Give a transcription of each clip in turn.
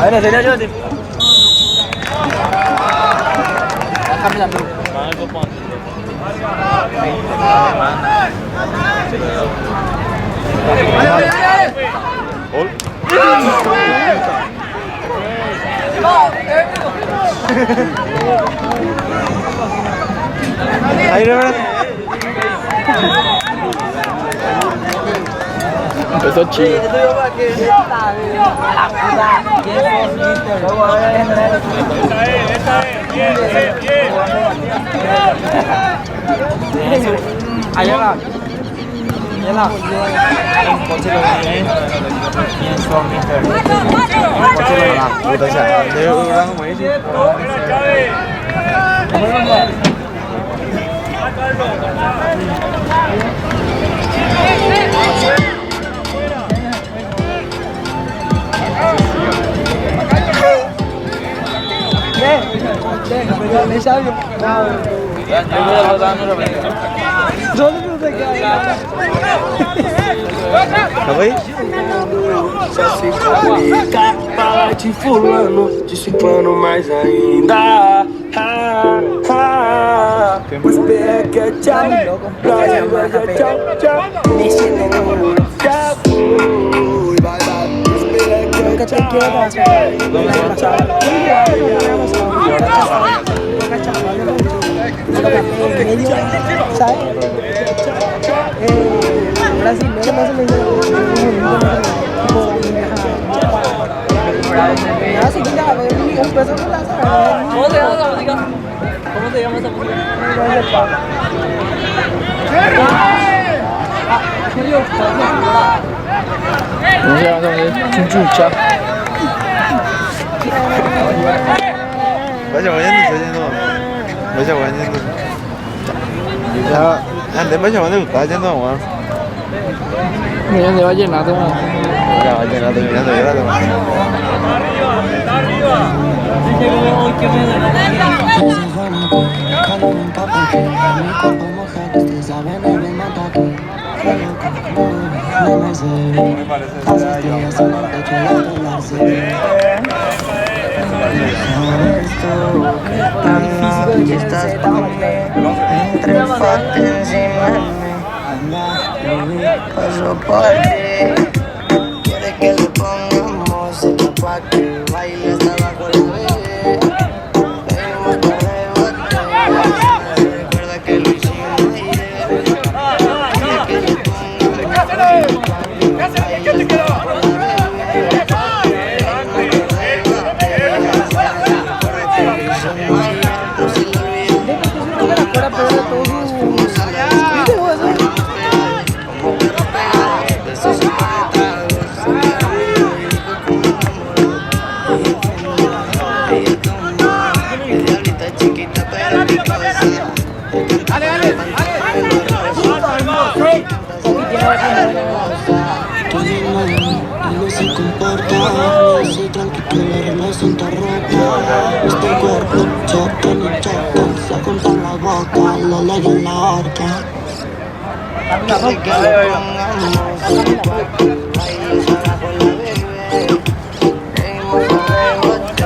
Bueno, sería yo, tío. Déjame la luz. Ahí no, Eso chido. Allá va. Allá va. Para de fulano, disse plano mais ainda. Os pé que é tchau, praia vai é tchau, tchau. Já fui, vai dar. Os pé que é tchau, ¿Cómo se llama esa música? ¿Cómo se llama esa música? No sé, vamos a ver. Chunchucha. Vaya bañándose, no. Vaya bañándose. Ya, antes vaya bañándose, está yendo a Juan. Mira, se va llenando, man. Ya, vaya mirando, mirando, mirando. Estás conmigo, entre parte encima de mí. Paso por ti. Quiere que le pongamos música pa' que baile hasta abajo la bebé. Bebimos par de botellas, me recuerda que lo hicimos ayer. Quiere que le pongamos se comporta, así tranquilo, la relación está rota. Este cuerpo choca ni choca, se juntan la boca, la ley en la horca. Quiere que le pongamos bailes abajo la bebé. Seguimos con rebote,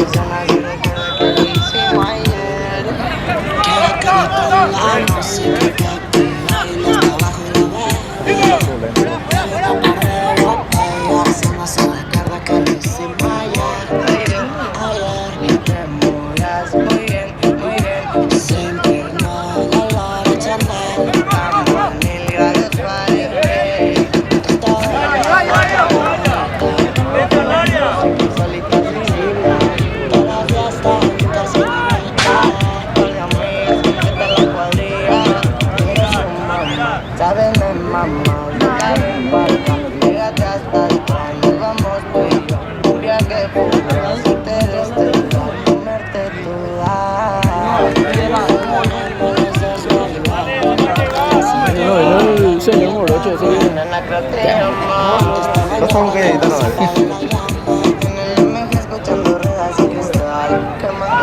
esa nadie recuerda que lo hicimos ayer. Quiere que le pongamos música pa' que baile hasta abajo la bebé. Sábeme mamá, no importa, llegate hasta atrás, nos vamos tú y yo. Un viaje por las intereses, para comerte toda. No, el señor morocho, ese es. Nena, creo que amo. No estamos calladitos, no. En el MG escuchando ruedas y cristal, quemando.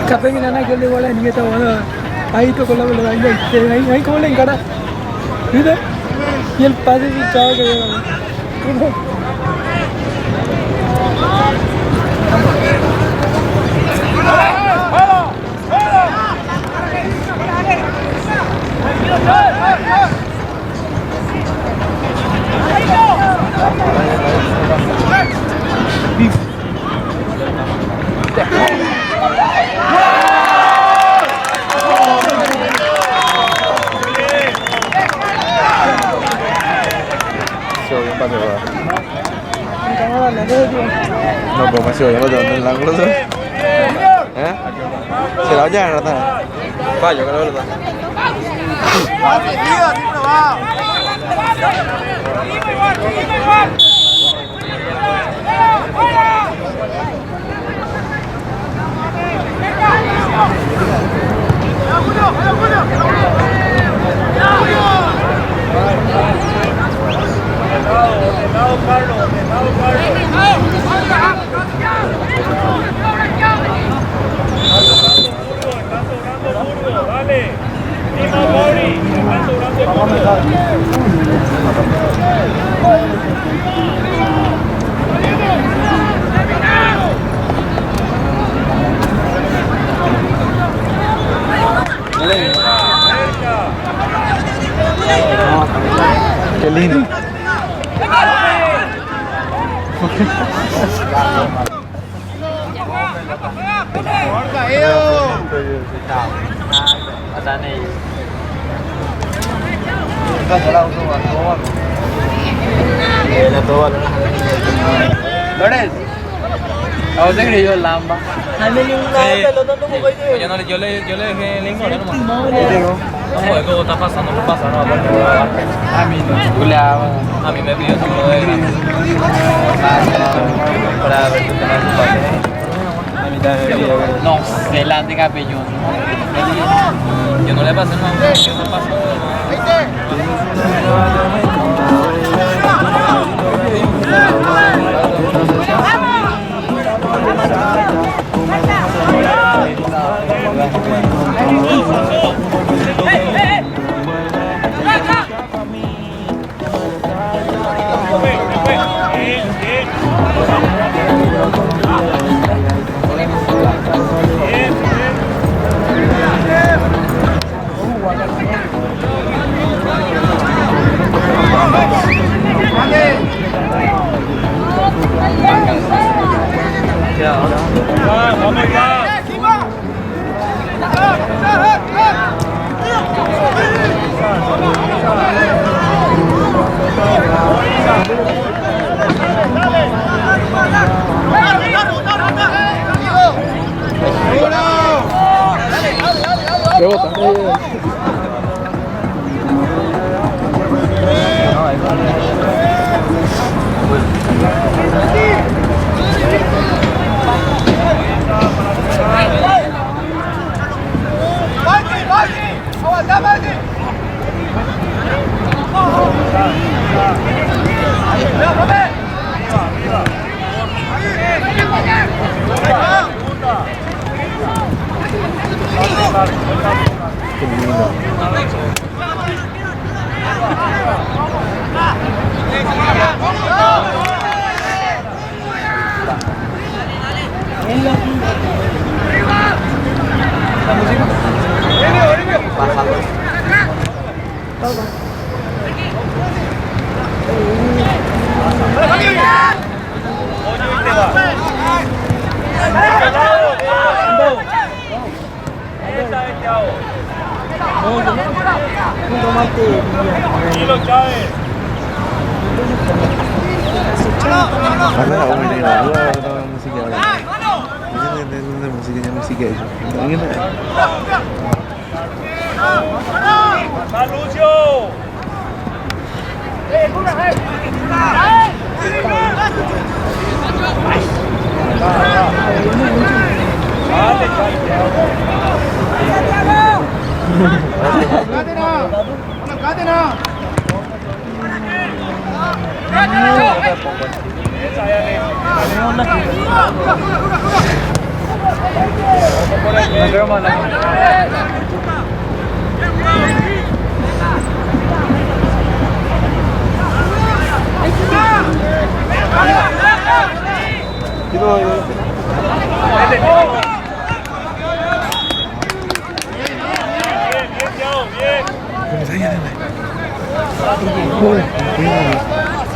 Café mi nana que le bola ni está bueno. Ahí tocó la pelota, ahí como le encara. ¿Viste? Y el pase fichado que lleva. No, pues me sigo yo en el ángulo. ¿Eh? ¿Se la oye, verdad? Fallo, creo, ¿verdad? Qué lindo. ¿A vos te creyó Lamba? Yo le dejé el ignoré nomás. No, joder, ¿cómo está pasando? ¿Qué pasa? No, A mí no. a mí me pidió número de grande. Para ver tu tema de tu padre. No, delante capellón. Yo no le pasé nada, ¿qué me pasó? Rebota. Karena aku ini gua orang musik ya. Ini musiknya musik aja. Ini Lucio.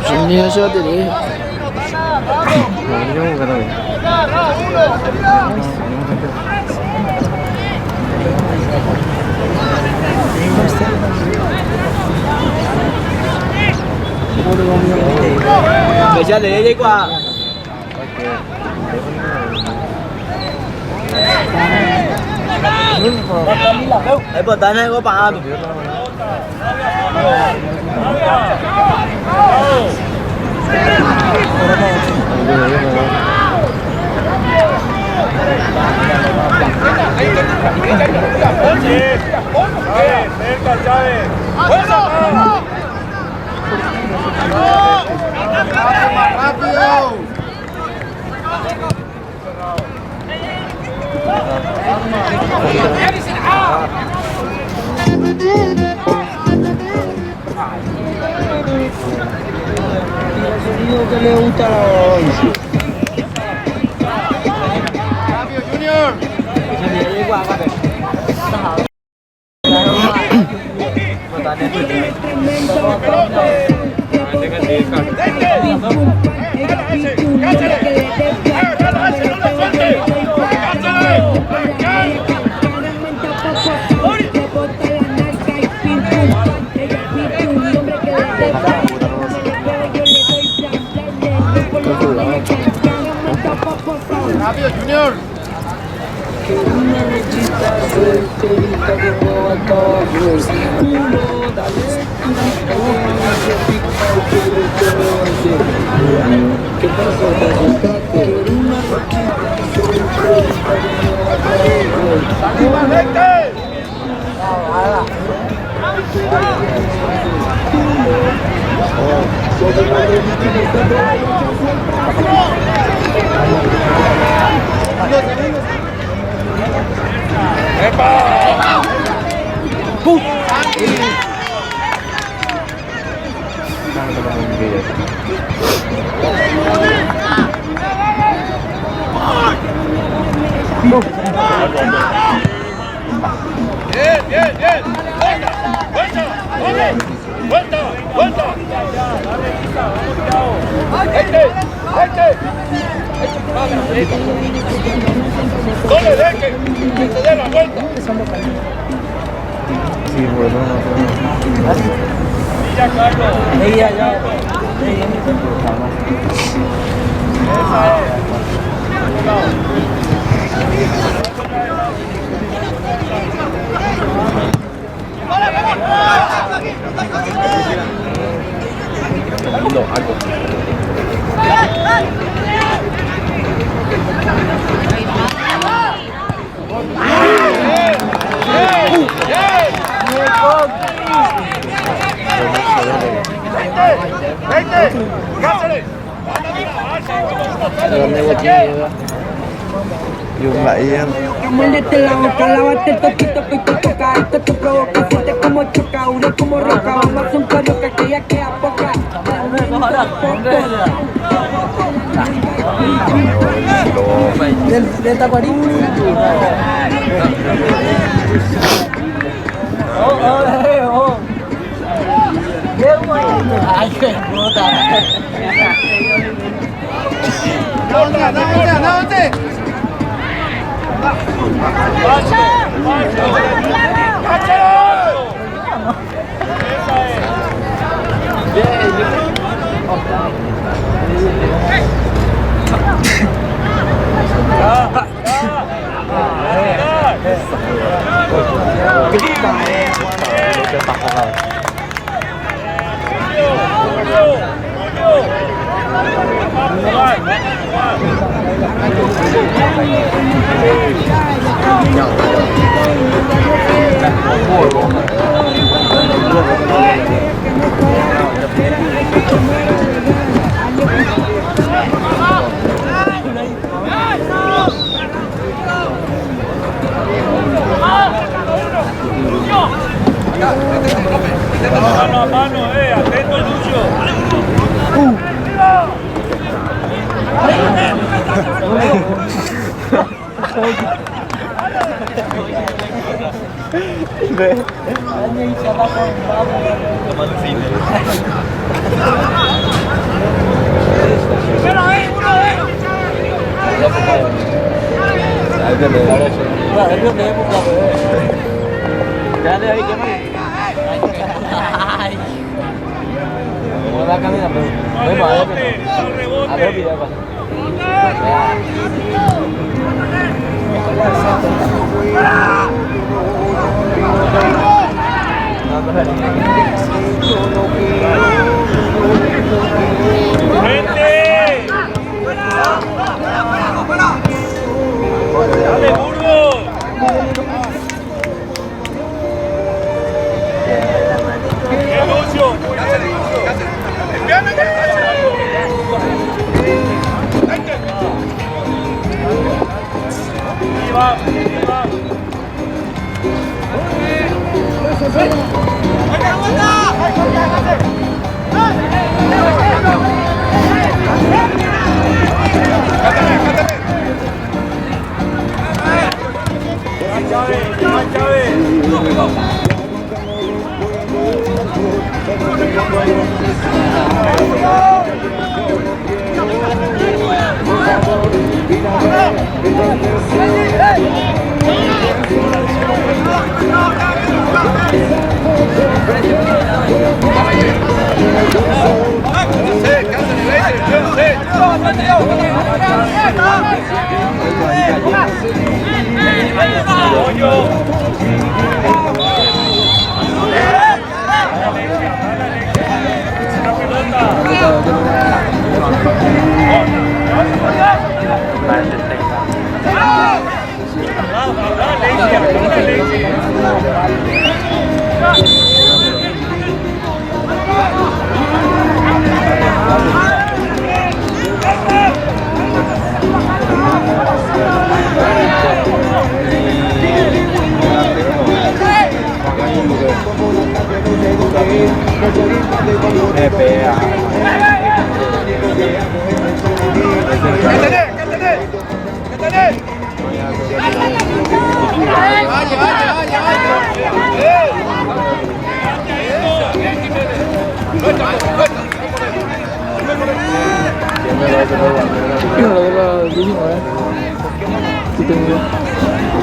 Ini hasil tadi. ini mau kata apa? Bisa deh jadi gua. Ay, bota na ko pa. Que le gusta la Junior. Rápido, Junior. Bien, bien, bien. Vuelta. No le dejen que se dé la vuelta. Sí, bueno, Ya, Carlos. Ya. Esa es. Yung lại em. Muérdete la boca, lávate el toquito que te toca. Esto te provoca, siente como choca, une como roca. Vamos a hacer un coro que aquella queda poca. De Tacuarí. Mano a mano, atento Lucio. ¡Dale, Burgos! ¡Qué Lucio!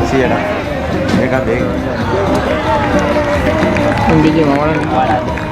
Sí, era. Me cambié. Un billete más grande.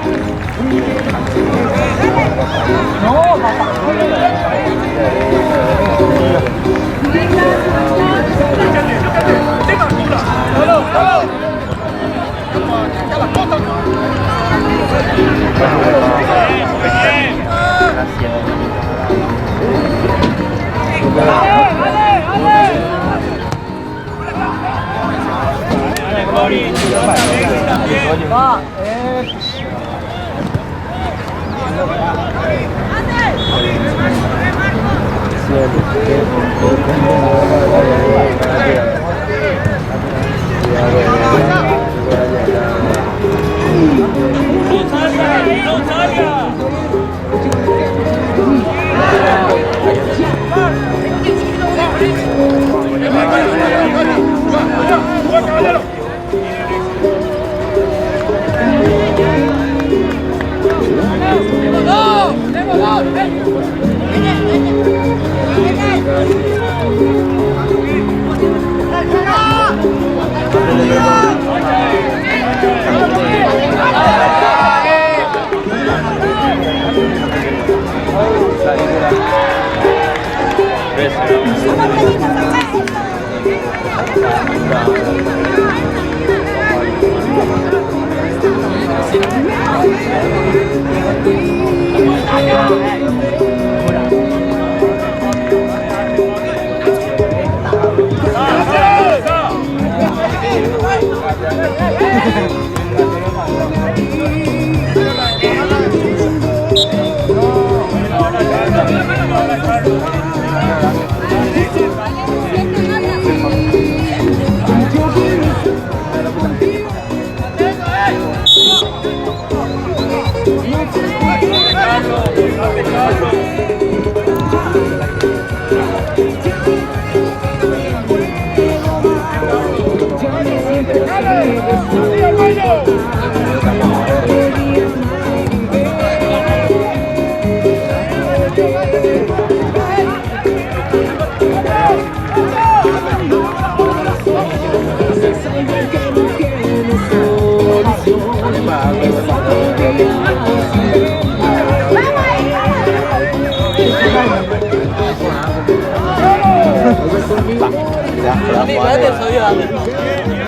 Đi với tiền sử giờ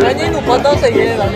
anh nhìn một con tao xì vậy là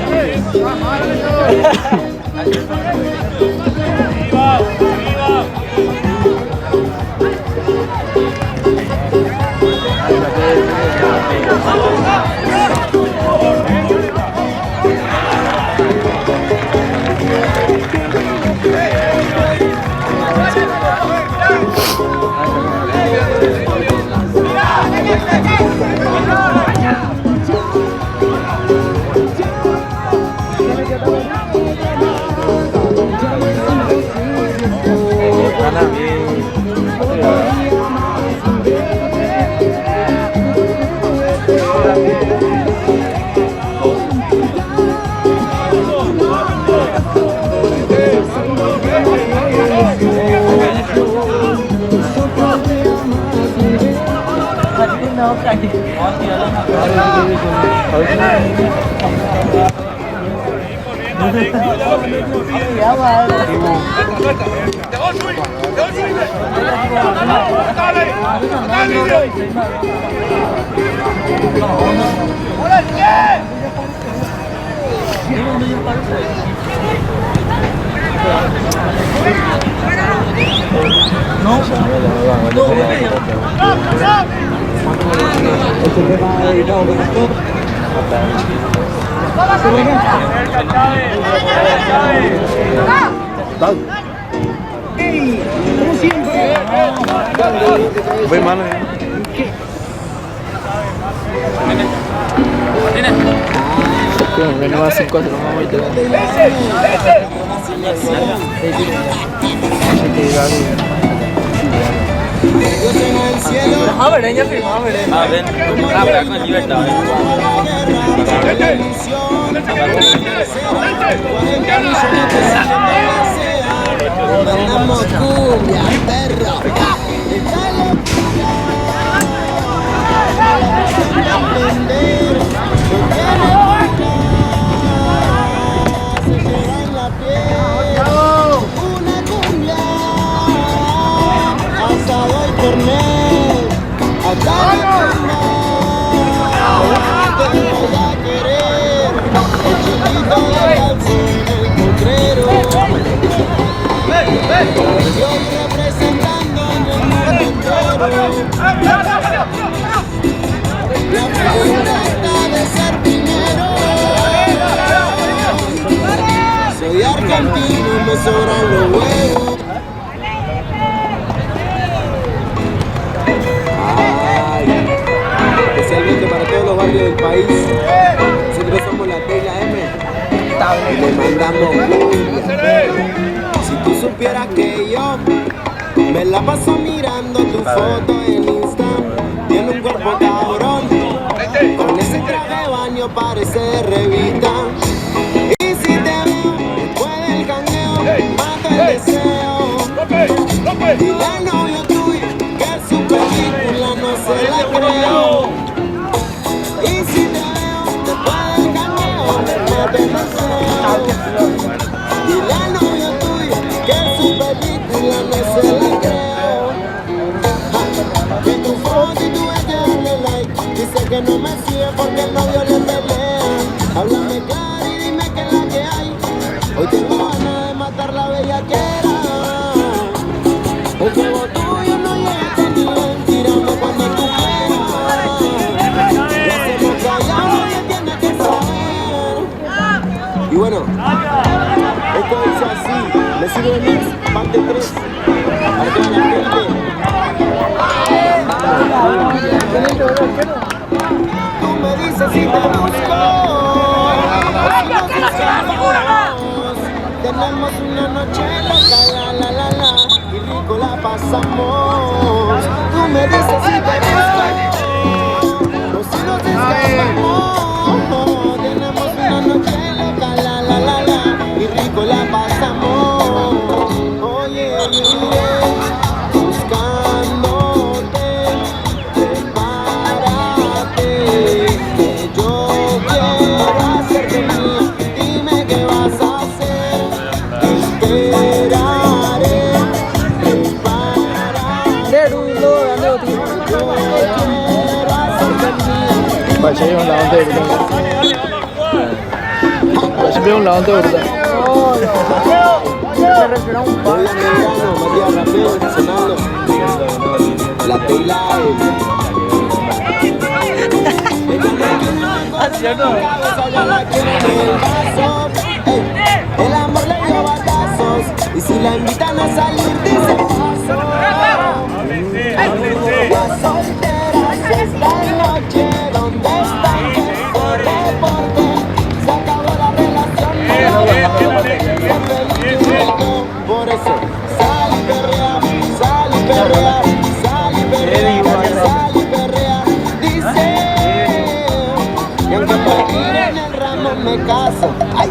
Voy mal. Menos a 5 se lo vamos a ir. A ver, ella firmó, a ver. A ver, habla con libertad. Mandamos cumbia, perro. Una cumbia, asado y cornet, acá te voy a querer, el chiquito de calzón, el potrero. Yo representando en el mundo entero la figura de ser primero. Soy argentino, me sobran los huevos. Ay, especialmente para todos los barrios del país. Nosotros somos la T y la M y le mandamos cumbia. Si tú supieras que yo me la paso mirando tu foto en Instagram, tiene un cuerpo cabrón, con ese traje de baño parece de revista. Y si te veo después del jangueo, mato el deseo. Dile al novio tuyo que su película no se la creo. Y si te veo después del jangueo, mato el deseo. Dile al novio tuyo que su película no se la creo. Que tu foto y tu ex darle like. Dice que no me sigue porque el novio le pelea. Háblame claro y dime qué es la que hay. Hoy tengo ganas de matar la bellaquera. El juego tuyo no llega a este nivel. Tírame cuando tú quieras. Lo hacemos callado y tienes que saber. Y bueno, esto dice así, me sirve el mix, parte 3, para toda la gente. Tú me dices si te busco, tenemos una noche loca, la, y rico la pasamos. Tú me dices si te busco, o si nos escapamos, tenemos una noche loca, la, y rico la pasamos. Oye, buscándote, prepárate, que yo quiero hacerte mía. Dime qué vas a hacer, esperaré, prepárate, yo quiero hacerte mía. Vai sair um round dele. Vai subir um round dele. Hoy en verano, Matías Rapeo, sonando la pila el amor le dio batazos y si la invitan a salir dice paso. Las solteras esta noche, ¿dónde están? Porque se acabó la relación. Por eso, sal y perrea, sal y perrea, sal y perrea, sal y perrea. Dice, y aunque partir en el ramo me caso. Ay,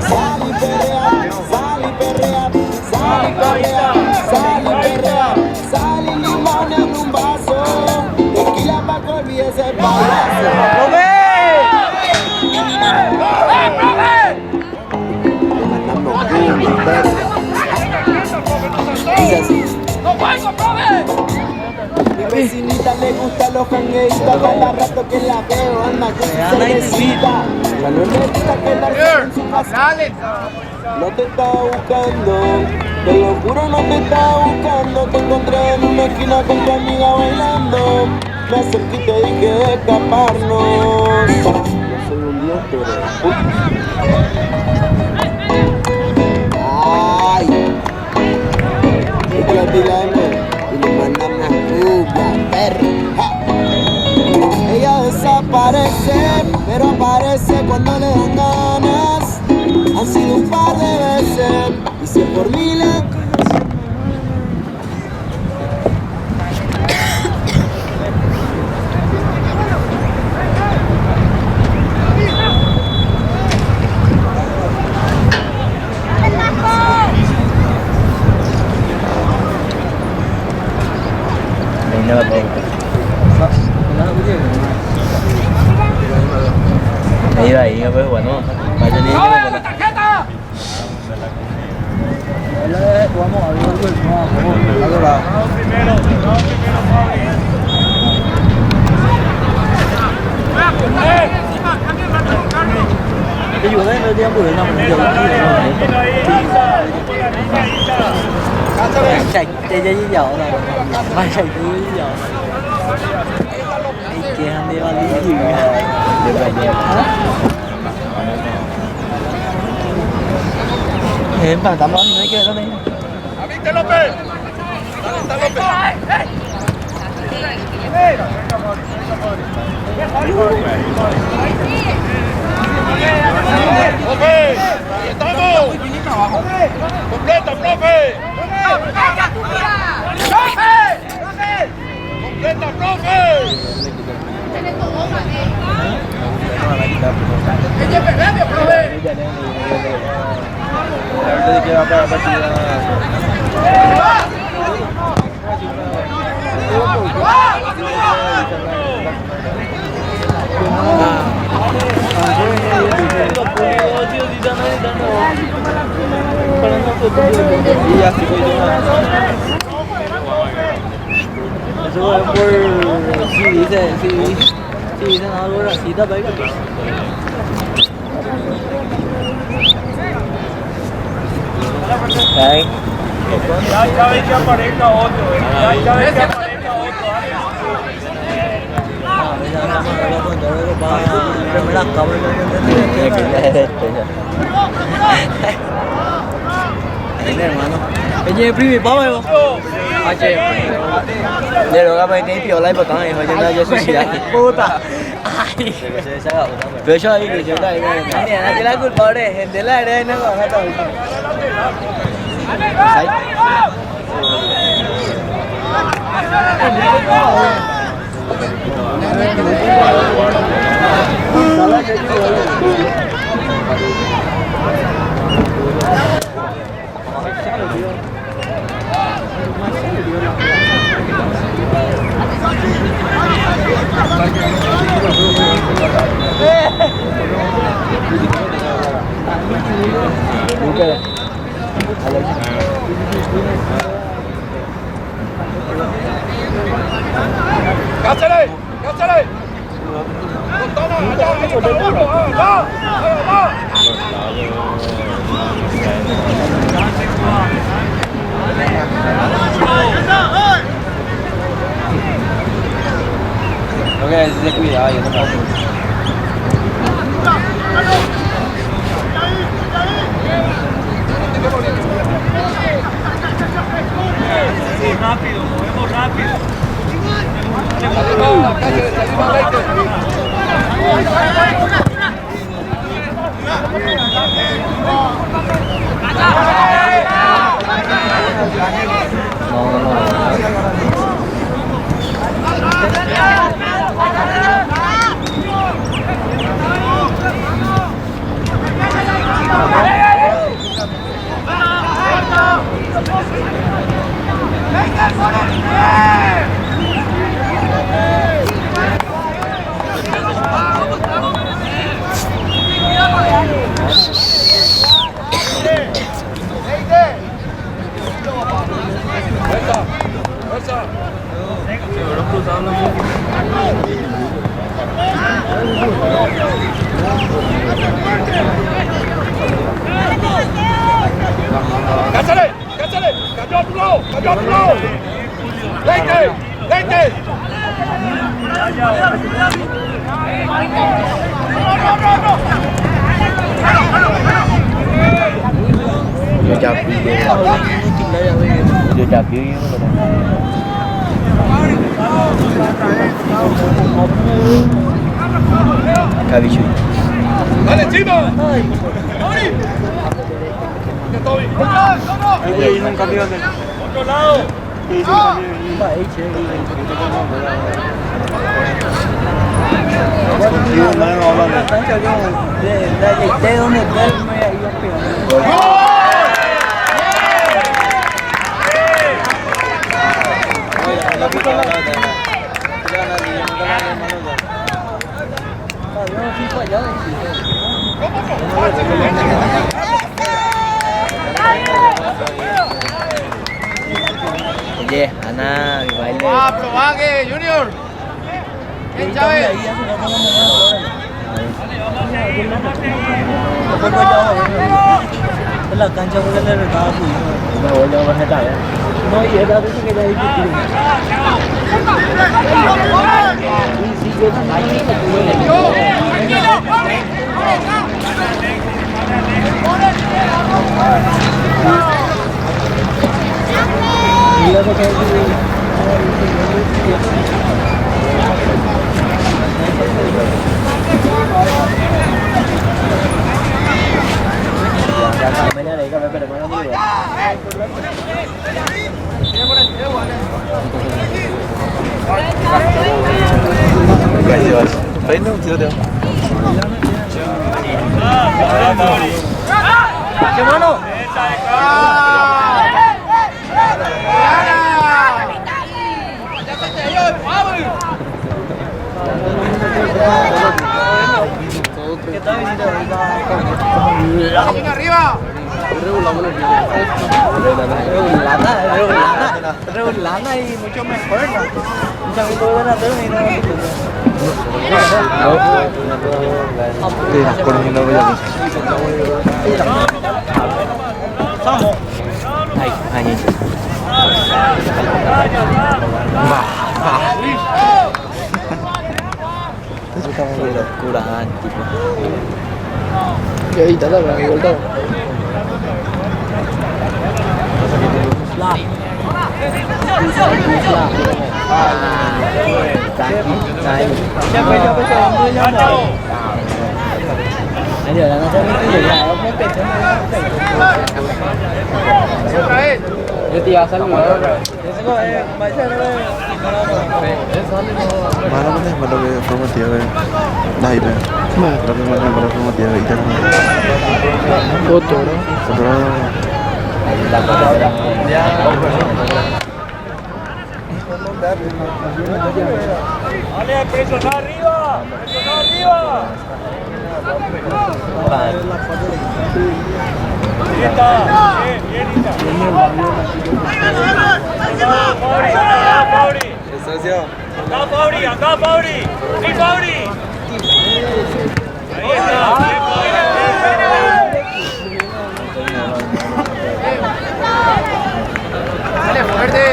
sal y perrea, sal y perrea, sal y perrea, sal y perrea, sal y limón en un vaso. Tequila pa' que olvide ese payaso. Mi vecinita le gusta los jangueitos, cada rato que la veo anda con su cervecita. Ya no le gusta quedarse en su casa. No te estaba buscando, te lo juro no te estaba buscando. Te encontré en una esquina con tu amiga bailando. Me acerqué y te dije de escaparnos. No soy un dios, pero... Ay, la tirame y le mandamos la perra. Ella desaparece, pero aparece cuando le dan ganas. Han sido un par de veces y si es por mí le... Ahí va, ahí pues bueno. Vaya ni Vamos a ver algo. Cái vụ đấy nó đi ăn bữa nào mình được chạy chạy với dầu rồi phải chạy với dầu kia anh đi ăn cái gì được rồi em bạn tắm đó thì mấy kia đó đi ¡Profe! ¡Estamos! ¡Completa, profe! ¡Profe! ¡Completa, profe! Eso es por si dicen algo racista, venga. Đấy. Ya ven que aparezca otro, ya ven que aparezca otro. Bây giờ làm rồi con đó ba cái cắm hermano. Oye, primi, vamos. Để rồi các bạn đi phiếu lấy một con này, hồi chúng ta cho sushi đã. Puta. Ai. Phía sau đi phía đây này. Này là chỉ là good ball đấy, hiện tại là đây nó còn hết rồi. Cállate, cállate. Ok, se cuidado, yo no puedo. Rápido, movemos rápido. Cállate, cállate, cayó a tu lado, cayó a tu lado. Leite, leite. Yo ya vi. Cabicho. Dale, chino. Otro lado. Oye, Ana, mi baile. Probague, Junior. ¿Quién sabe? La cancha por el recado. Me voy a bajar. No, y era de que ya difícil. Gracias. Peino, tiro. Hermano. ¡Arriba! Regulana y mucho mejor, ¿no? Un chamito de delantero y no. Vamos. Ahí, ahí. Qué locura, tipo. Que ahí está la gran igualdad. Mana mana mana ke promotia ke dah itu. Tapi mana promotia ke itu. Foto. Vale, presiona arriba. Presiona arriba. Está. Bien, Fauri. Acá, Fauri. Acá, Fauri. Sí, Fauri. Ahí está. Dale, fuerte.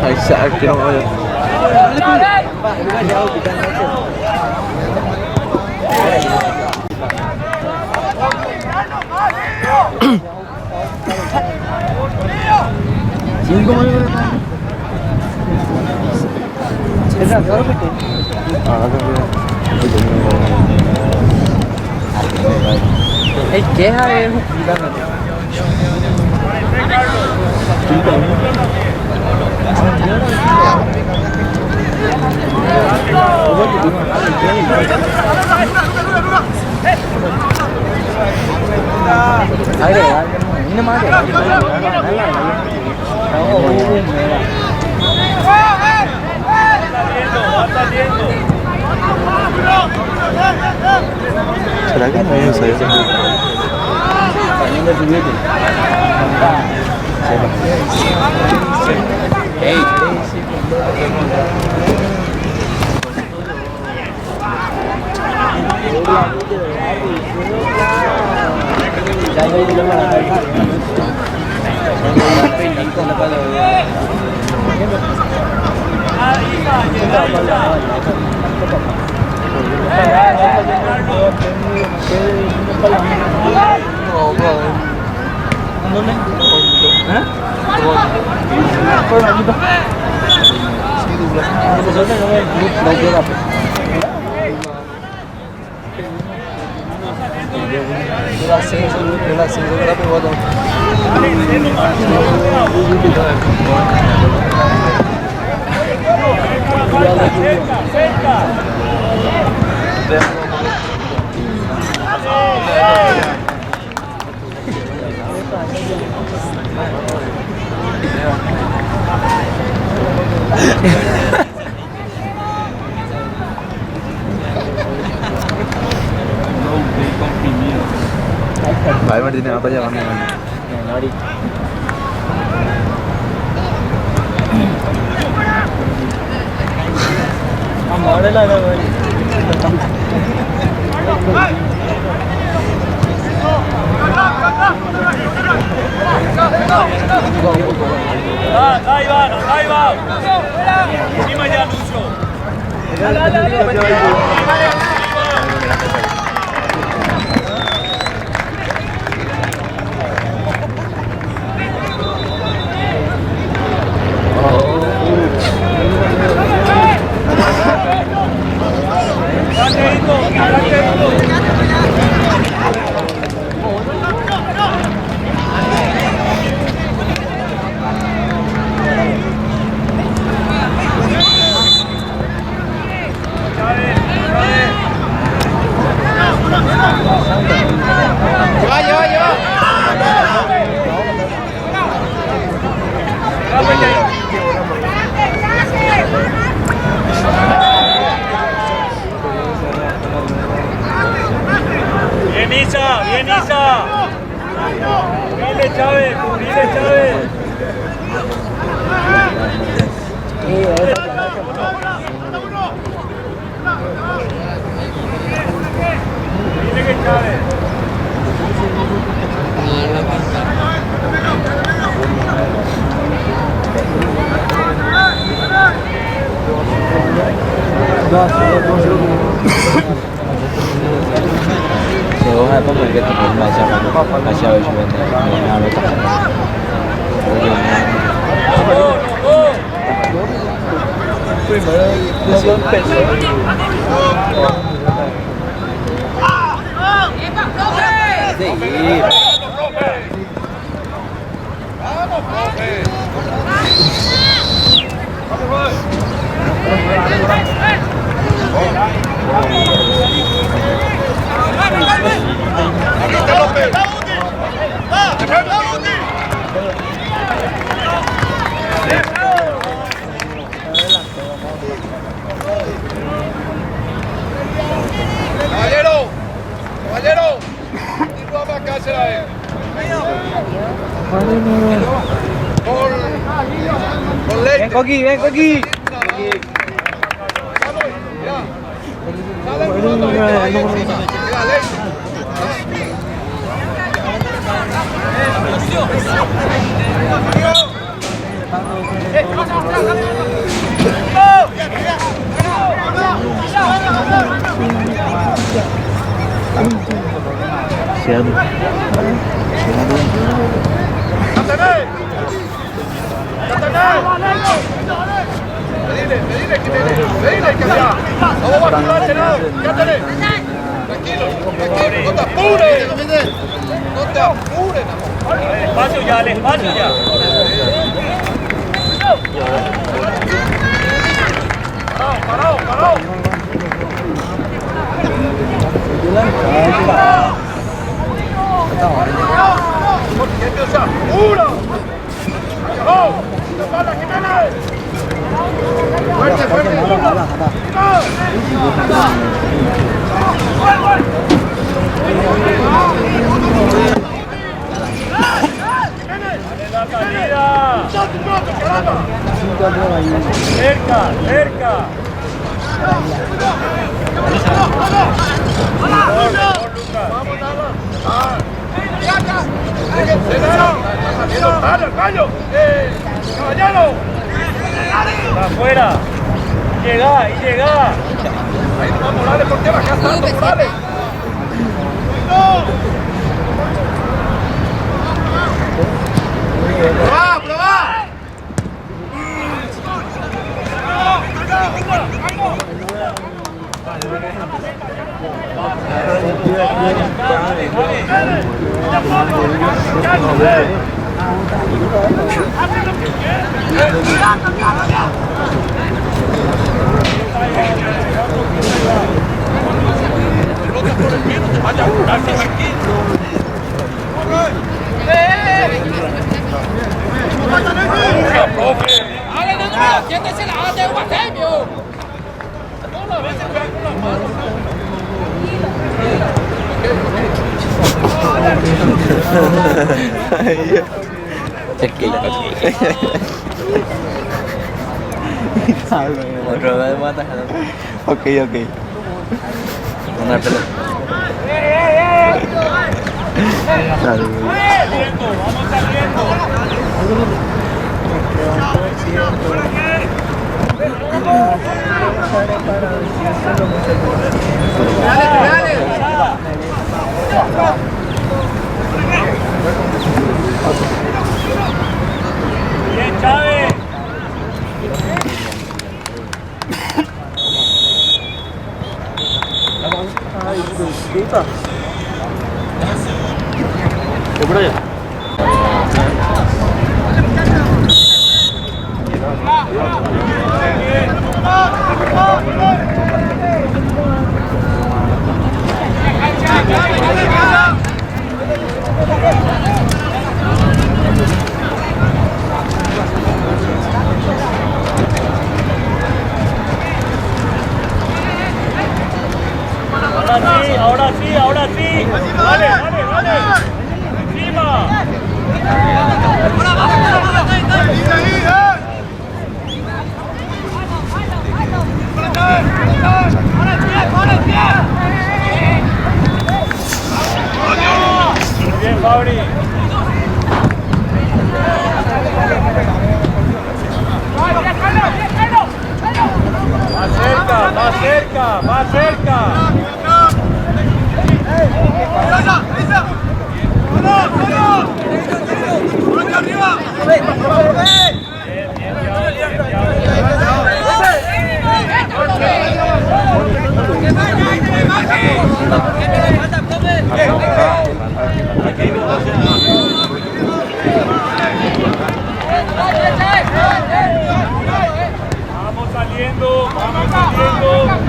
Aisyah kira apa? ¿Qué es eso? ¿Será que no es eso? Vai Martina, apa aja kamu? Mari. Model ada mari. Ahí va. Encima ya, Lucho. Bien, Isa. Cubrile, Chávez, cubrile, Chávez. Cubrile que Chávez. Llegó a poco que te ponga esa Caballero, y no va a cárcel a él. Con lente. Ven, Coqui, ven, Coqui. Sale jugando ahí encima. Mira, lente. Pedile que sea. Vamos a activarse, ¿no? Cántale. Tranquilo, tranquilo. No te apures. No te apures, amor. Espacio ya, el espacio ya. Parado, parado. ¡Uno! ¡Oh! ¡Espalda, Jiménez! ¡Fuerte, fuerte! ¡La salida! ¡Cerca, cerca! ¡Caballero! ¡Afuera! ¡Llega! ¡Y llega! Ahí está Morales, ¿por qué bajas tanto, Morales? ¡Probá, probá! Otro vez mata. Ok. Una pelota. Vamos saliendo. Bien, Chávez. Ahora sí. Dale. Encima. Bien, Fabri. Más cerca, más cerca, más cerca. Vamos saliendo, vamos saliendo.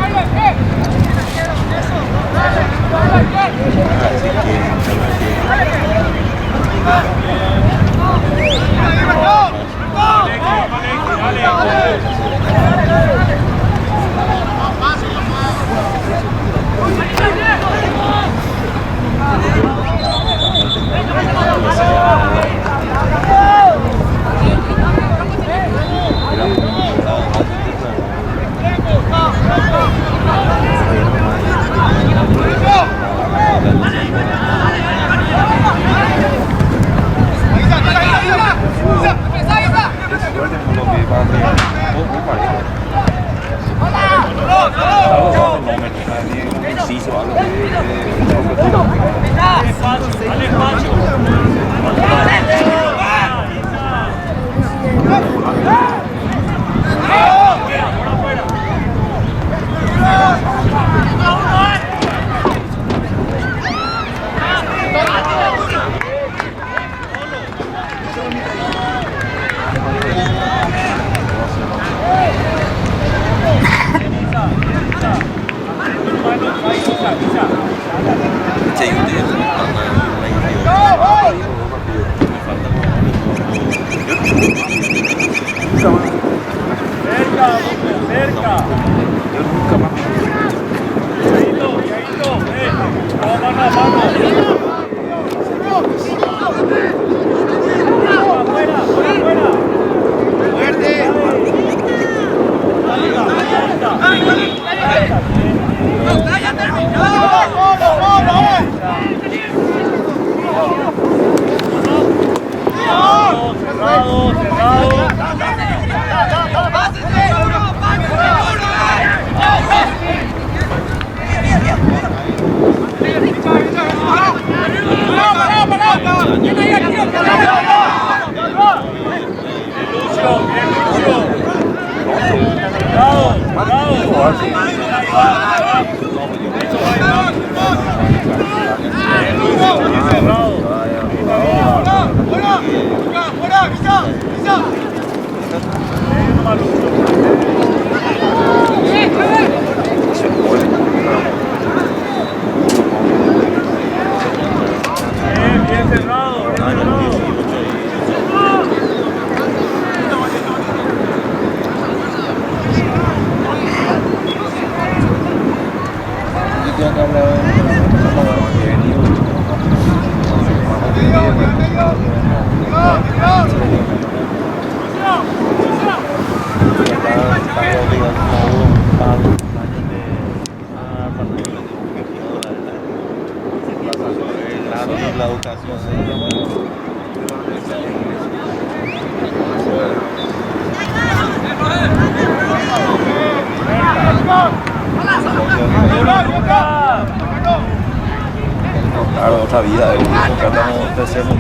La educación. Claro, otra vida, tratamos de hacer un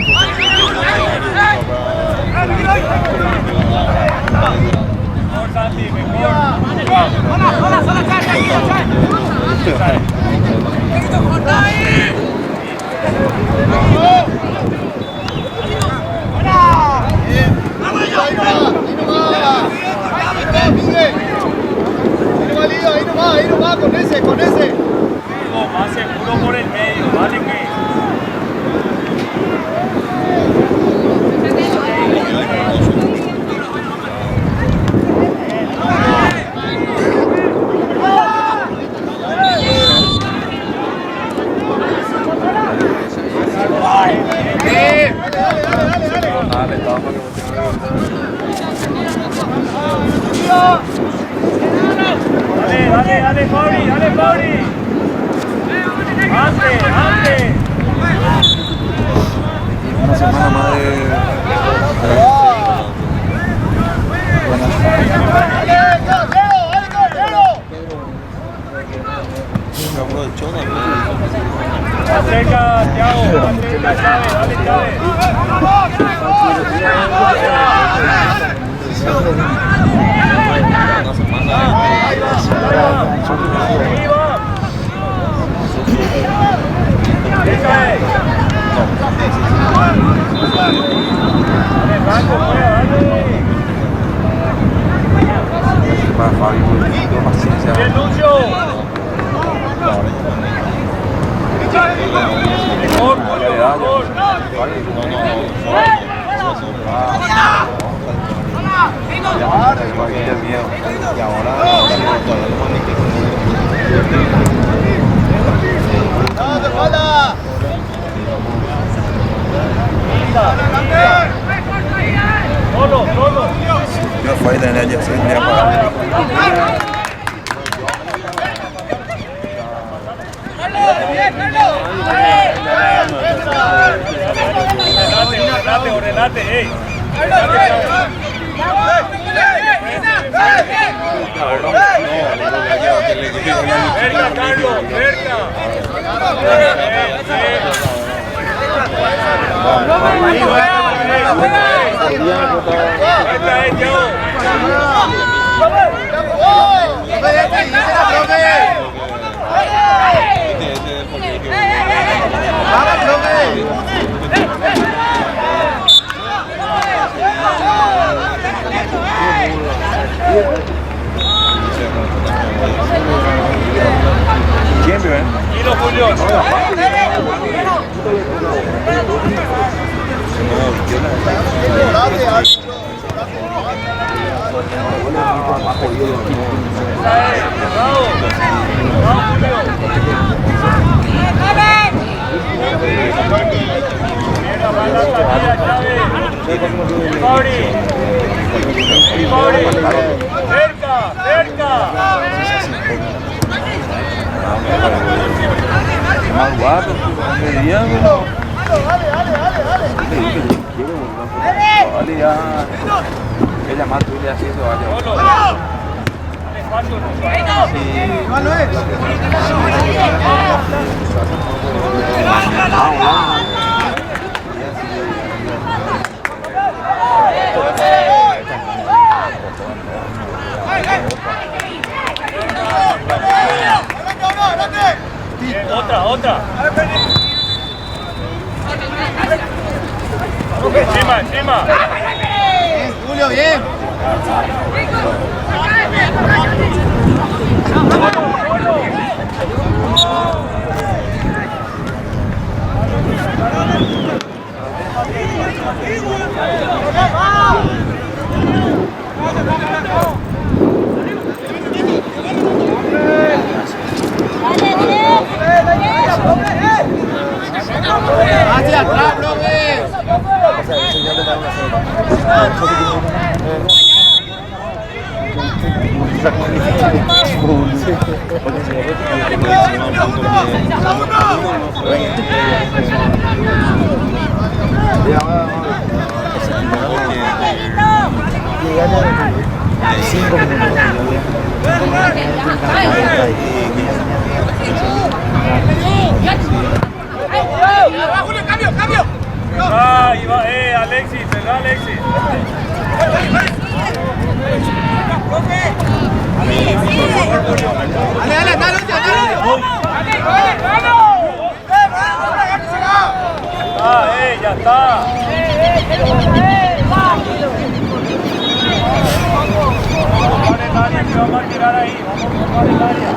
Ahí nomás, con ese. Más seguro por el medio, ¿vale? Que cerca, Thiago, más cerca, Chávez, dale, Chávez. Esa es. Dale, Franco, dale. Bien, Lucio. Mejor, mejor. Solo, solo. Yo fui de ella, soy de Ordenate, ey. Cerca, Carlos, cerca. ¿Quién vive? Tranquilo, Julio. Cerca, cerca. Más guapo, mediano. Vale, ya. Ella más tú le haces eso, vaya. Otra. Encima. Julio, bien. Hacia atrás, profe. Cambio. Ahí va, Alexis, ¿verdad, Alexis? Dale, ya está. Vamos a tirar ahí, vamos a tomar el área.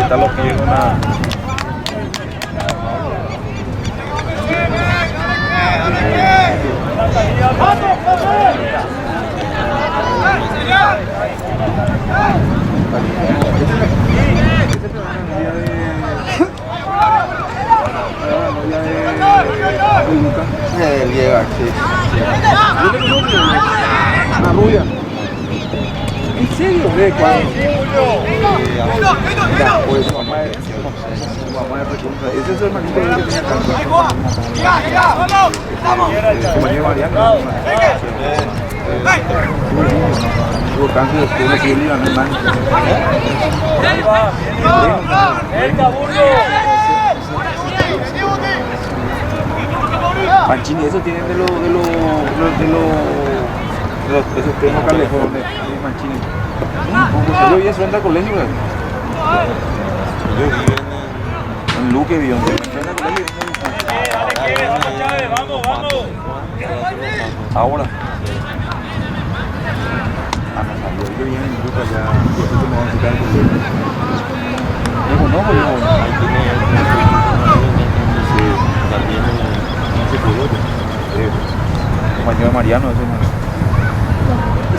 Está lo que llega una Lucas. Llega, sí. Una rubia. ¿En serio? ¿De cuándo? Pues su mamá es pregunta. Ese es el hermanito que tenía cáncer. Su marido Mariano. Tuvo cáncer después de que él iba a un año. Panchini, eso tienen de los esos temas calejones, Manchini. Como yo vi en su entra al colegio, ¿verdad? En Luque, vio. Vamos. Ahora. No salió. Yo vi en Luque allá. Yo sé que me van a quitar el colegio. Digo, no, pues yo. Compañero Mariano, ese no.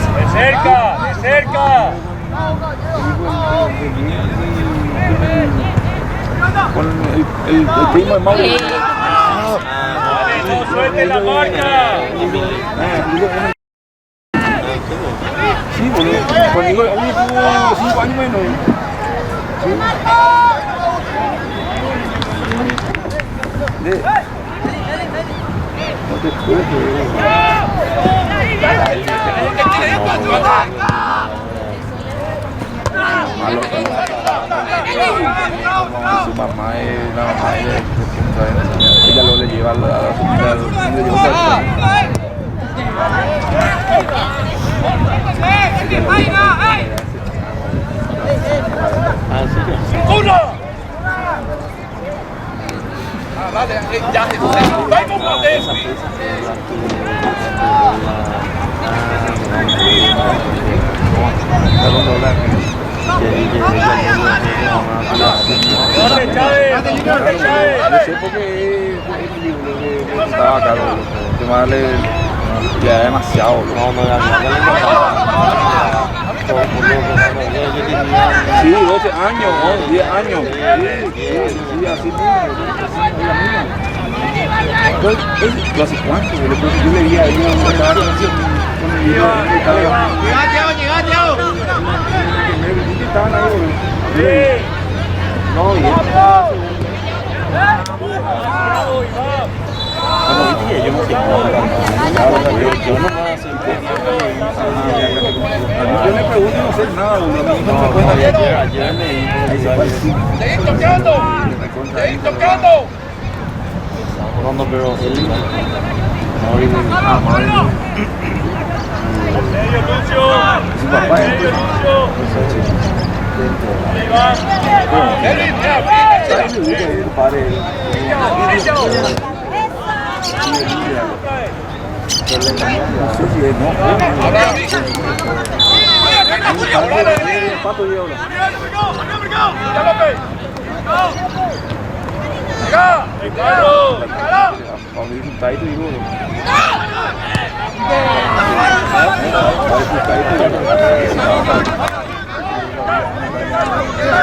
De cerca. Con el primo de Mauro. No suelte la marca. Sí, boludo. Conmigo, a mí tuvo 5 años menos. Sí. No te puedo creer. Su mamá es la mamá de ella lo le lleva a la ¡Uno! Vale, ya se ¡vamos por eso! No sé por qué estaba caro, que más le queda demasiado. Sí, 12 años, 10 años. Sí, así mismo. ¿Hace cuánto? Yo le vi a ella estaban ahí, no, y yo no sé yo no yo le pregunto y no sé nada, ayer me ¡Seguid tocando! No, pero él su papá es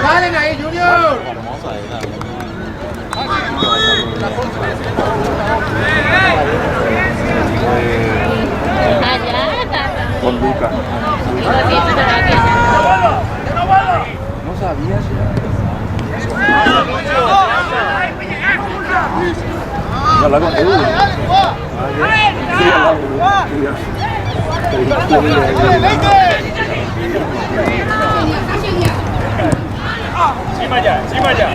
¡Dale ahí, Junior! con Lucas. No sabía ya la con Edu. Encima ya.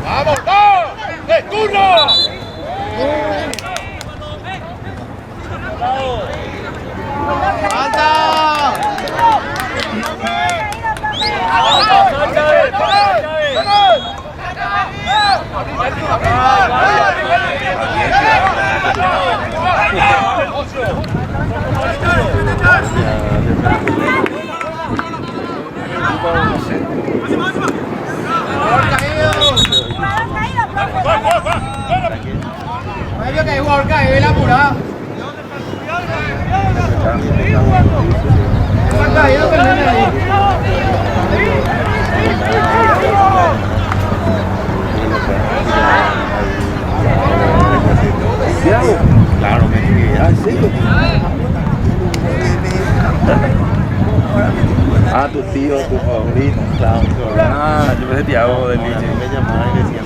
¡Vamos, dos! ¡De turno! ¡Falta! Que hay jugador caído y la apurada. Está caído, pero no hay. Entonces Tiago del Liche me llamaba y decía,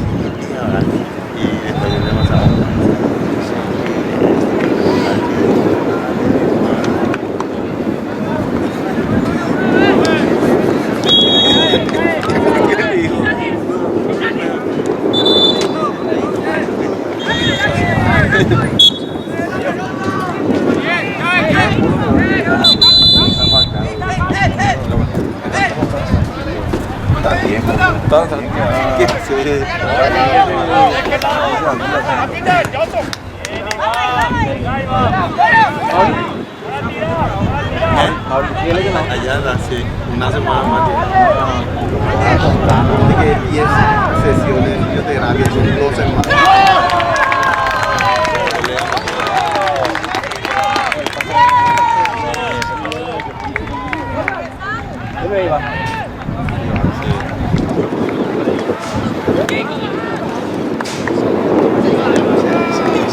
y después yo le pasaba. Allá hace una semana más. Que 10 sesiones de terapia son 2 semanas.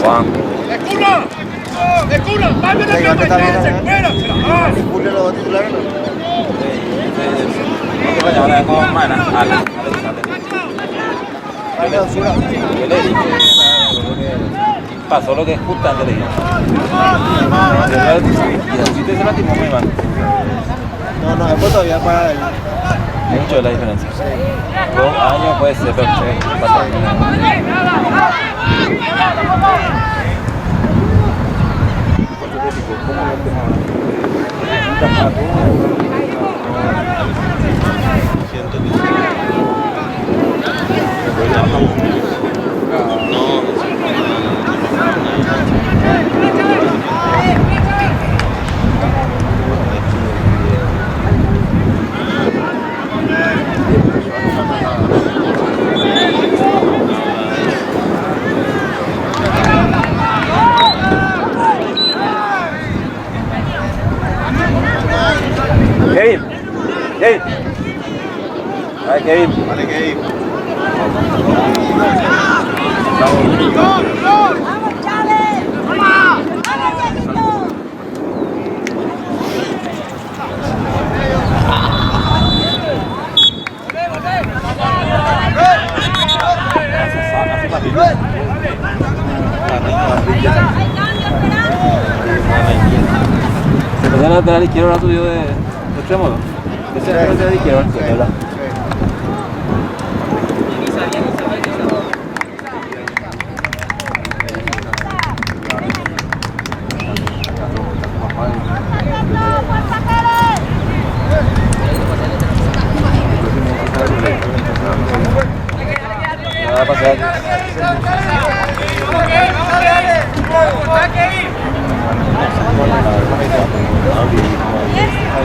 Juan. ¡Escura! ¡Vaya la cama! ¡Espera! ¿Julio lo va a titular o no? Pasó lo que es justo antes de ir. Si te se lastimó muy mal. No, después todavía para él. Mucho de la diferencia. 2 años puede ser, pero Kevin. Vale, Kevin. Vale, Kevin. Se lateral izquierdo ahora subió de extremo, ¿no? Ese es el lateral izquierdo, ¿verdad? Va a pasar.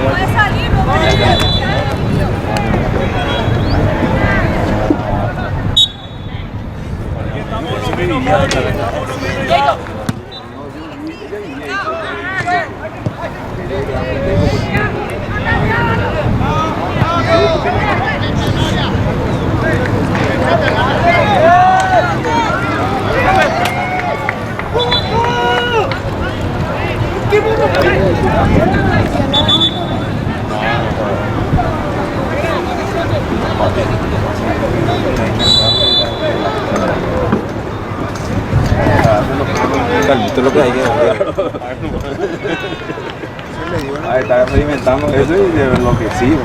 Puede salir, no puede Calmito lo que hay que ahí está experimentando eso y de lo que sí.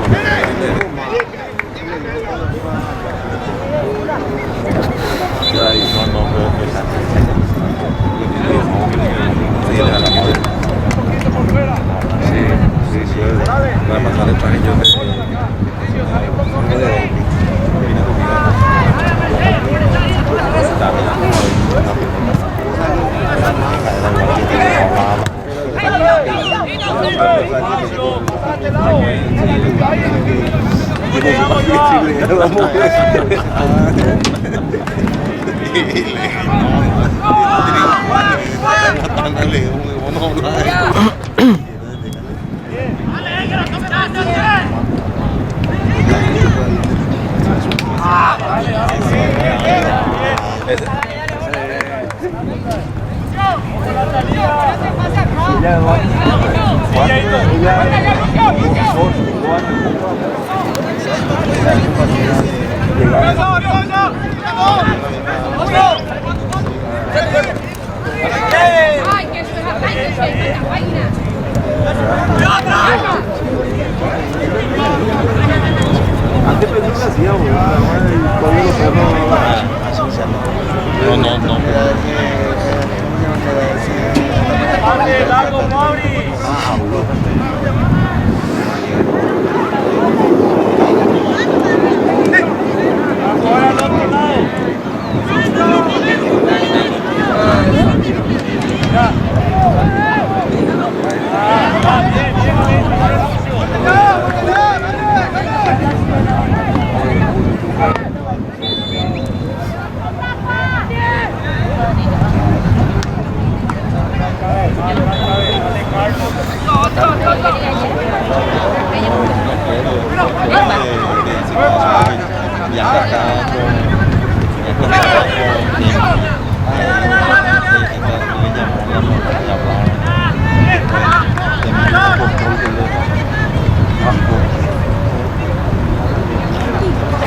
Sí, va a pasar el traje yo. ¡Vamos! Ay, que eso es ataque, esta vaina. Antes pensé que hacía, güey. No. Largo, Mauri. Ahora al otro lado. Ya.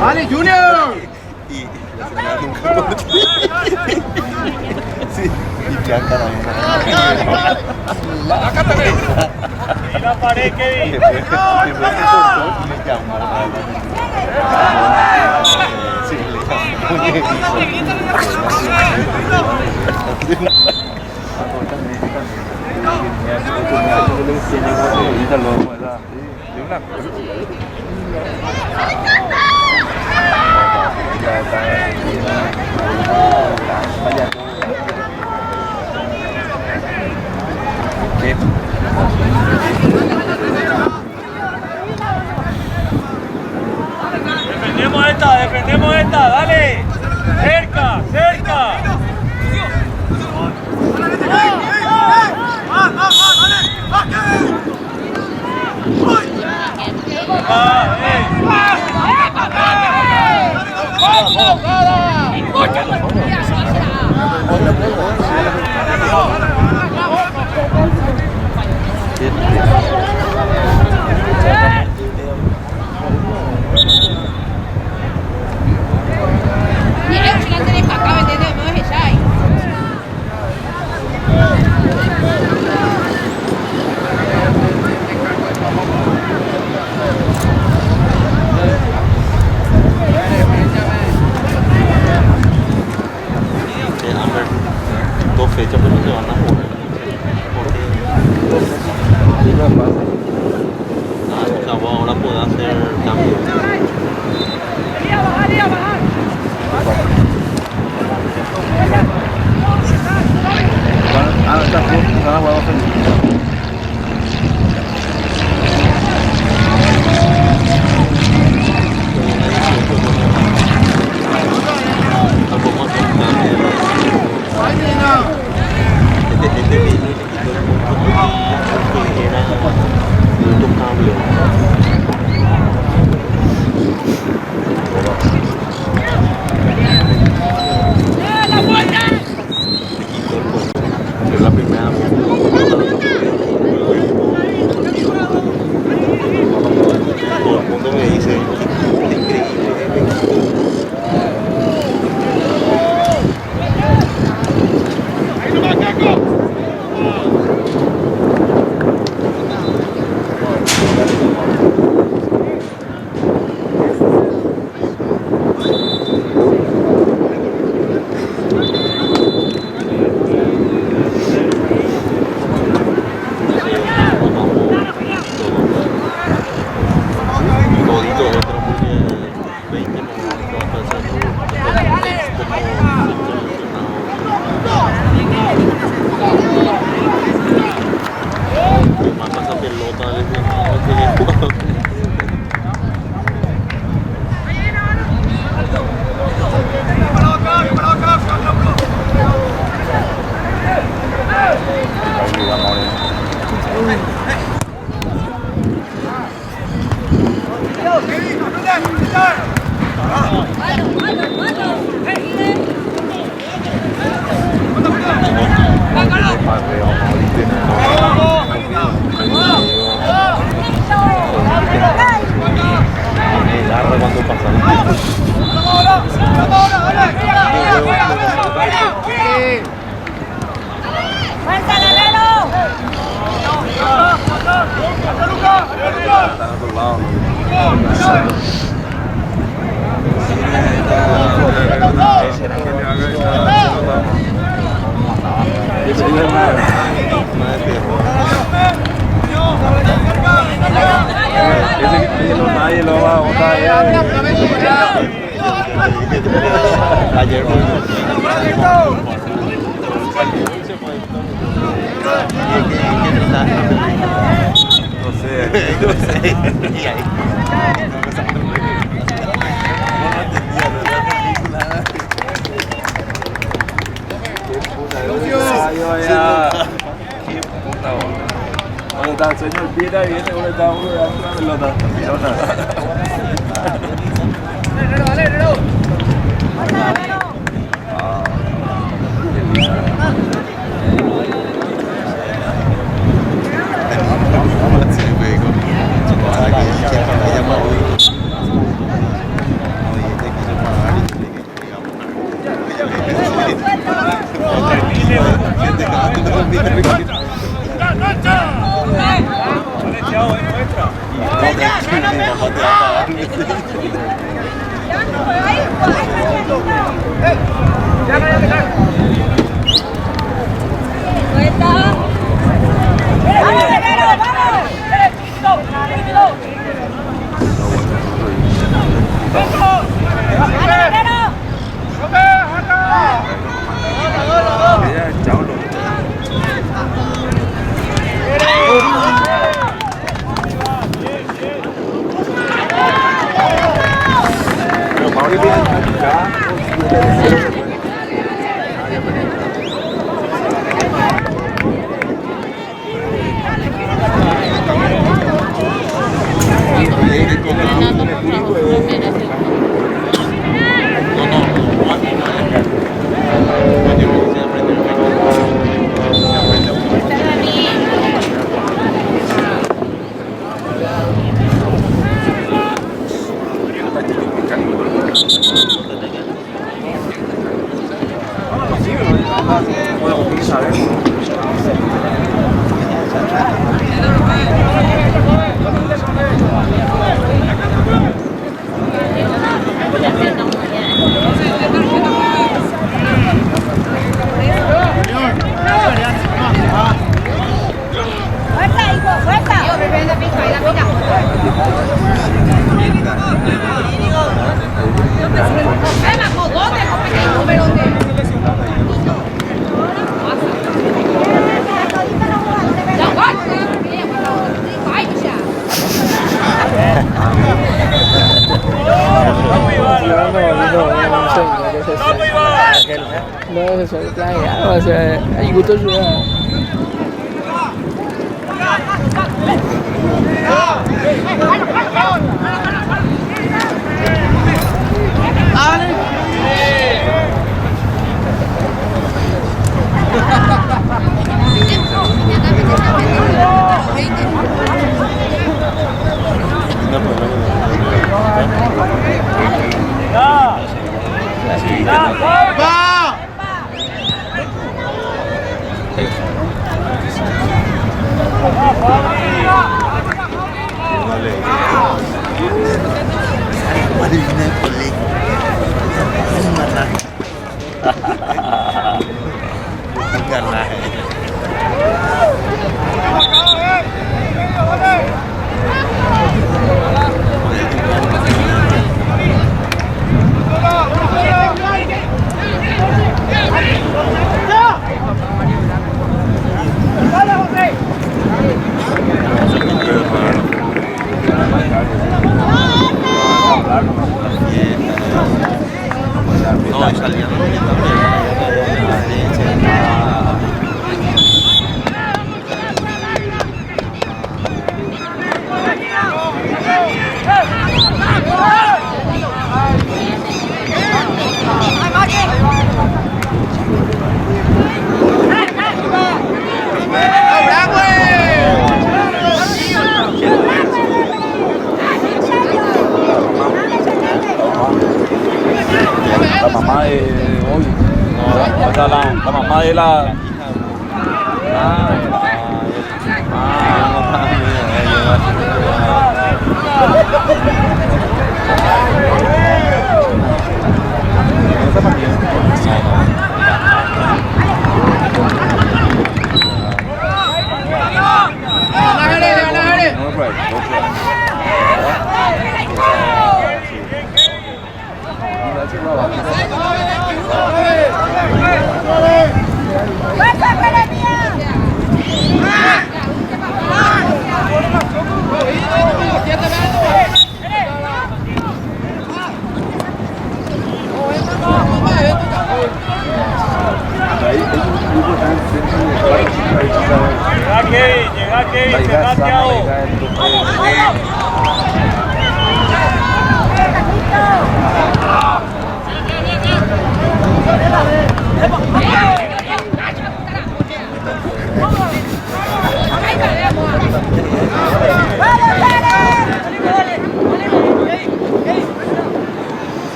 ¡Vale, Junior! Y la semana nunca. Sí, y Bianca Y la pared, Kevin. después se cortó y le llamó. Sí, Defendemos esta, dale. Cerca. Nadie lo va a votar. Ayer no sé. ¿Dónde está el señor Pita? Viene, ¿dónde está una pelota? No, se suele planear, o sea, hay gusto suyo. La mamá de hoy. No, esa la mamá de la.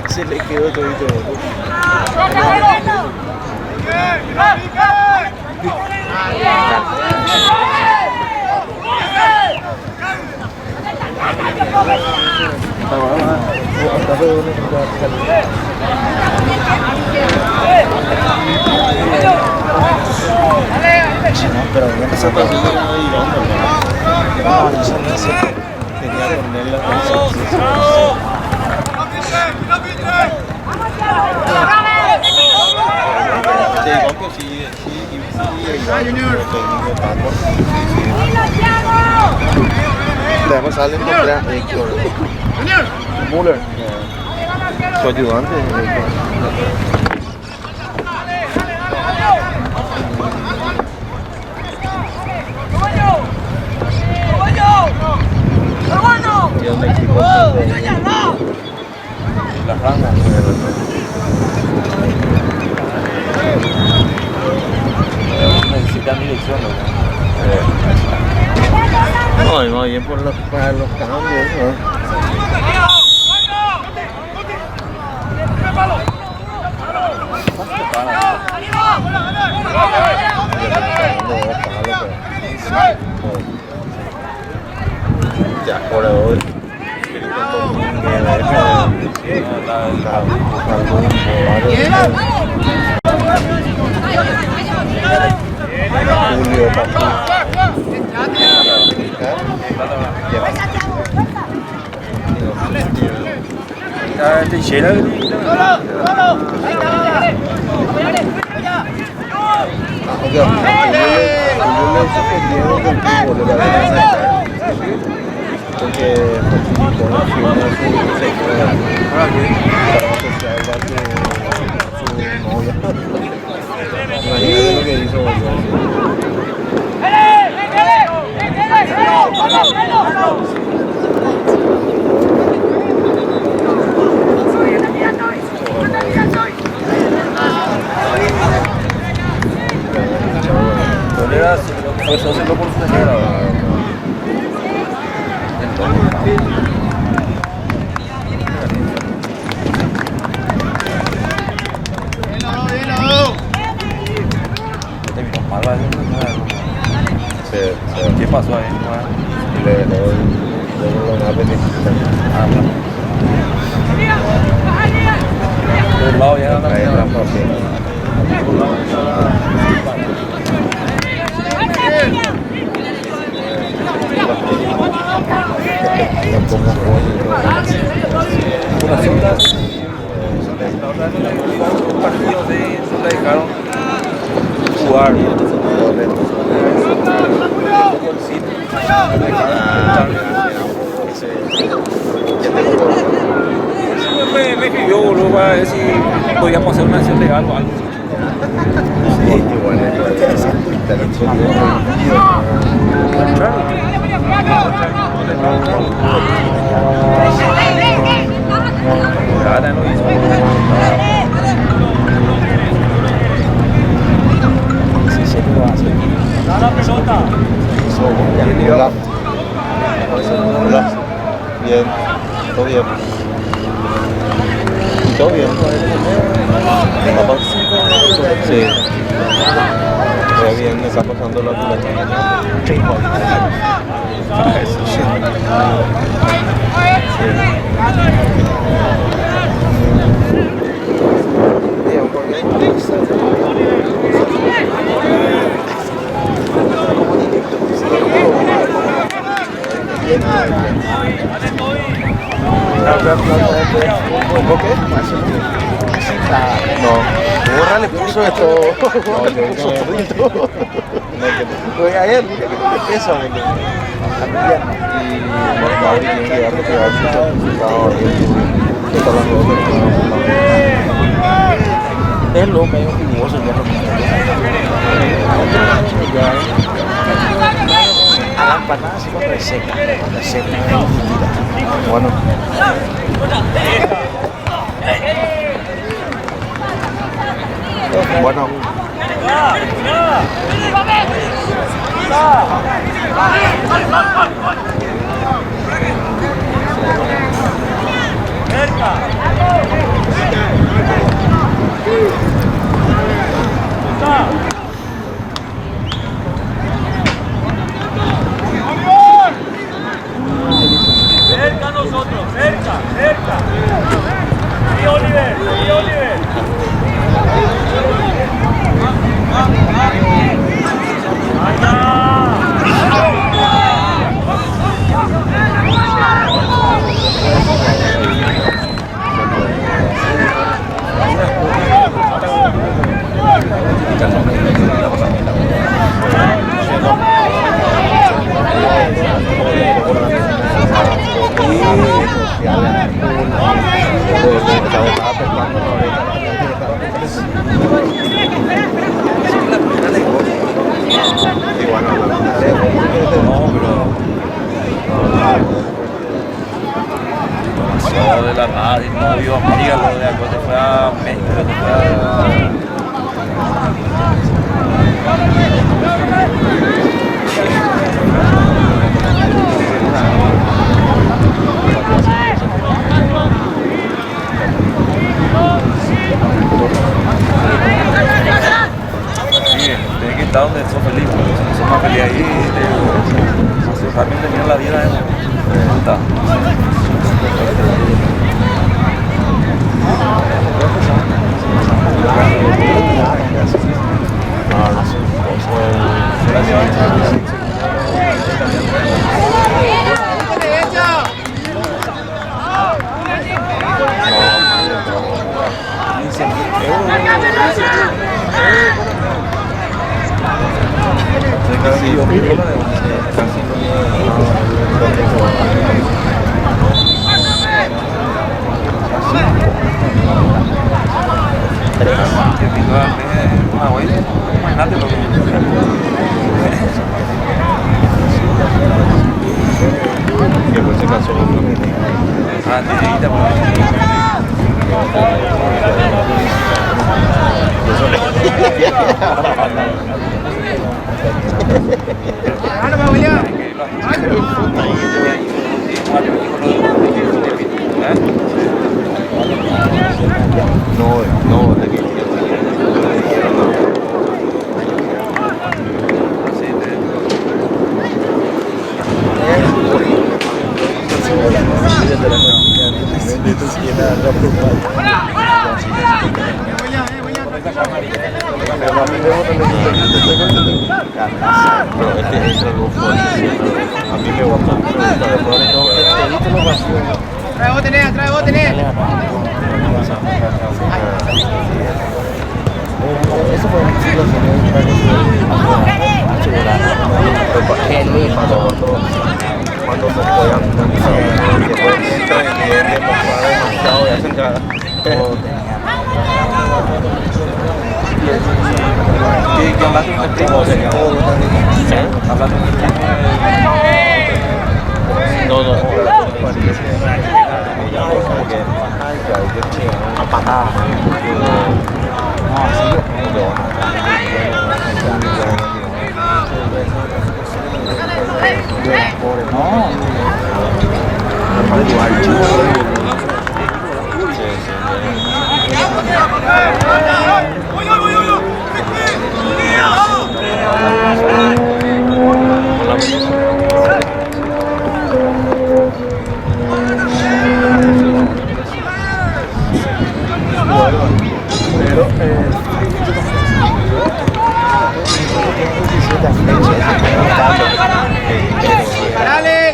Se le quedó todito. Pero ya pasó todo. Tenía que ponerlo. Además salen por atrás Héctor Müller, su ayudante. Y el México la rama. Necesitan dirección, ¿no? No, bien por para los cambios, ¿no? Julio Teixeira porque participó en su novia. Imagínate lo que hizo. Pues hacerlo por su tejera. ¿Qué pasó ahí? Le una beneficia. Por lado ya no hay trampa. Unas cintas. Un partido de eso le dejaron jugar. Me escribió boludo para ver si podíamos hacer una acción legal o algo. Sí, igual claro, no hizo. La pelota. Hola. Hola. Bien. Todo bien. Todo bien. Sí. Muy bien, me está pasando la pelota. No, borra le puso esto. Juega él, eso me es loco, es un jugoso a la empanada se cuando es seca, bueno. Bueno. Cerca nosotros, cerca. Y Oliver. De la radio, no vio a María, lo de algo se fue a México, se fue tiene que estar donde son felices, si no son más felices ahí, realmente miran la vida de No, de aquí. Trae vos tenés. Eso fue cuando se juegan después entra y demasiado y hacen cagada. ¿Qué hablaste con el primo? ¿Hablaste con el primo? No. A patada.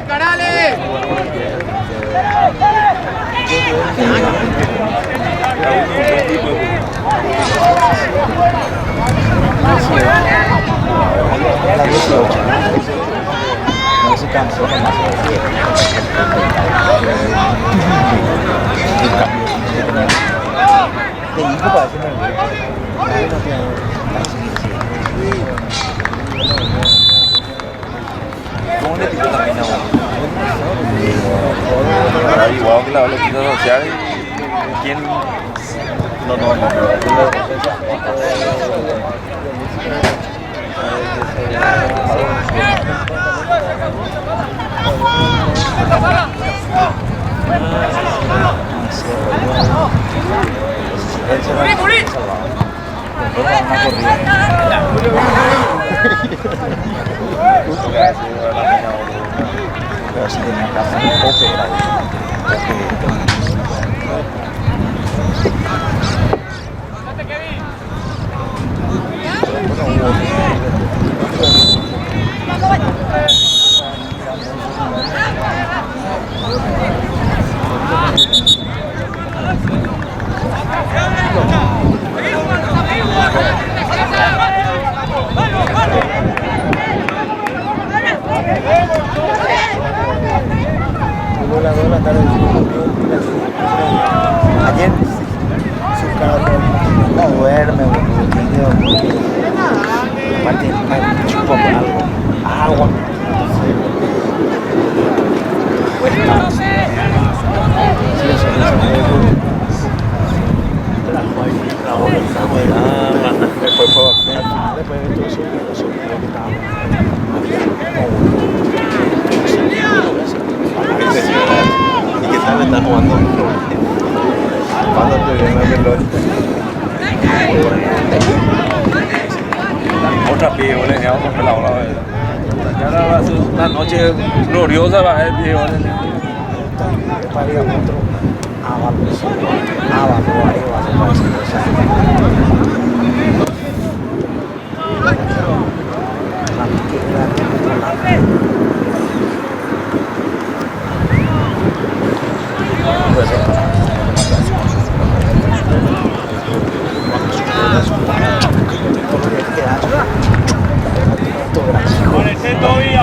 ¡Carale! No se cansó con más. De hijo para ¿Cómo le pidió la mina? Igual que la velocidad social. ¿Quién? No. Pero si tenía que hacer un poco ayer su carro no duerme, aparte me chupa por algo, agua. ¿Y qué tal está jugando? Pásate bien la pelota. Otra pibe, le dejamos con la hora. Ya va a ser una noche gloriosa, va a ser pibe.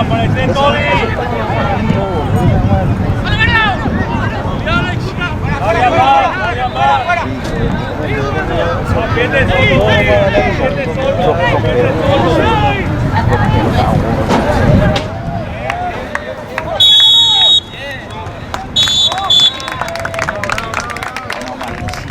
Aparece Toby. Pierde solo.